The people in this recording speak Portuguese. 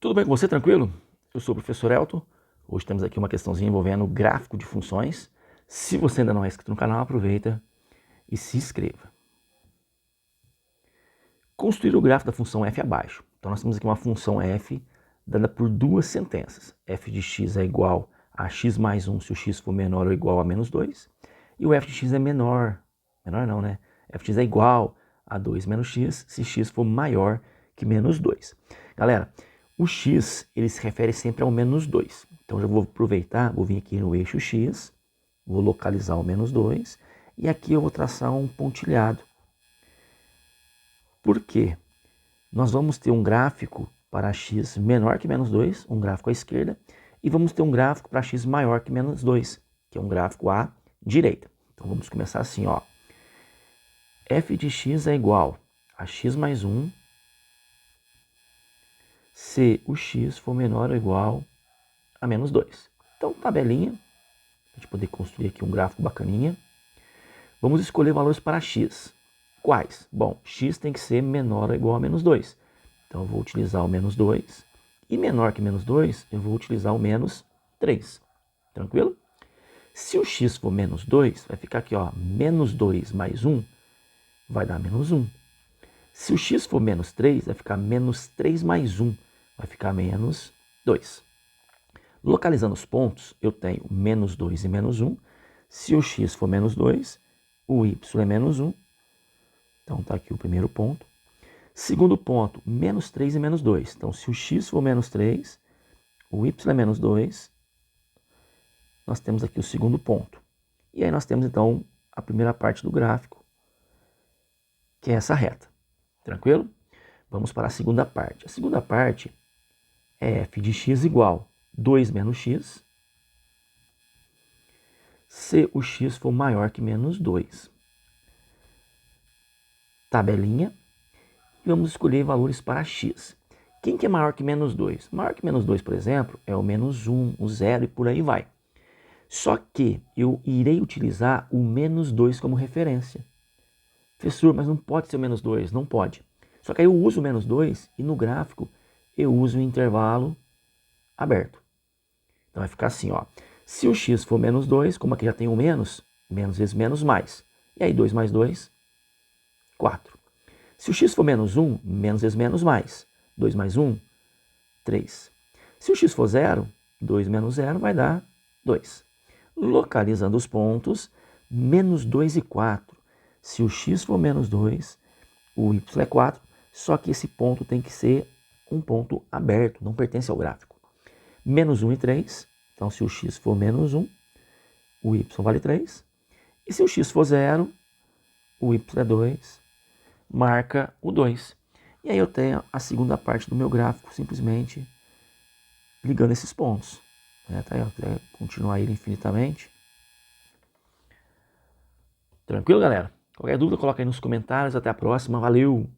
Tudo bem com você, tranquilo? Eu sou o professor Elton. Hoje temos aqui uma questãozinha envolvendo gráfico de funções. Se você ainda não é inscrito no canal, aproveita e se inscreva. Construir o gráfico da função f abaixo. Então nós temos aqui uma função f dada por duas sentenças. F de x é igual a x mais 1 se o x for menor ou igual a menos 2. E o f de x é menor não, né? F de x é igual a 2 menos x se x for maior que menos 2. Galera, o x ele se refere sempre ao menos 2. Então já vou aproveitar, vou vir aqui no eixo x, vou localizar o menos 2 e aqui eu vou traçar um pontilhado. Por quê? Nós vamos ter um gráfico para x menor que menos 2, um gráfico à esquerda, e vamos ter um gráfico para x maior que menos 2, que é um gráfico à direita. Então vamos começar assim, ó. F de x é igual a x mais 1 se o x for menor ou igual a menos 2. Então, tabelinha, para a gente poder construir aqui um gráfico bacaninha. Vamos escolher valores para x. Quais? Bom, x tem que ser menor ou igual a menos 2. Então, eu vou utilizar o menos 2. E menor que menos 2, eu vou utilizar o menos 3. Tranquilo? Se o x for menos 2, vai ficar aqui, ó, menos 2 mais 1 vai dar menos 1. Se o x for menos 3, vai ficar menos 3 mais 1, vai ficar menos 2. Localizando os pontos, eu tenho menos 2 e menos 1. Se o x for menos 2, o y é menos 1. Então está aqui o primeiro ponto. Segundo ponto, menos 3 e menos 2. Então se o x for menos 3, o y é menos 2. Nós temos aqui o segundo ponto. E aí nós temos então a primeira parte do gráfico, que é essa reta. Tranquilo? Vamos para a segunda parte. A segunda parte é f de x igual 2 menos x, se o x for maior que menos 2. Tabelinha. E vamos escolher valores para x. Quem que é maior que menos 2? Maior que menos 2, por exemplo, é o menos 1, o 0 e por aí vai. Só que eu irei utilizar o menos 2 como referência. Professor, mas não pode ser o menos 2. Não pode. Só que aí eu uso o menos 2 e no gráfico eu uso o intervalo aberto. Então vai ficar assim, ó. Se o x for menos 2, como aqui já tem o menos, menos vezes menos mais. E aí 2 mais 2, 4. Se o x for menos 1, menos vezes menos mais. 2 mais 1, 3. Se o x for 0, 2 menos 0 vai dar 2. Localizando os pontos, menos 2 e 4. Se o x for menos 2, o y é 4, só que esse ponto tem que ser um ponto aberto, não pertence ao gráfico. Menos 1 e 3, então se o x for menos 1, o y vale 3. E se o x for 0, o y é 2, marca o 2. E aí eu tenho a segunda parte do meu gráfico, simplesmente ligando esses pontos. Tá aí, ó, quiser continuar ele infinitamente. Tranquilo, galera? Qualquer dúvida, coloca aí nos comentários. Até a próxima. Valeu!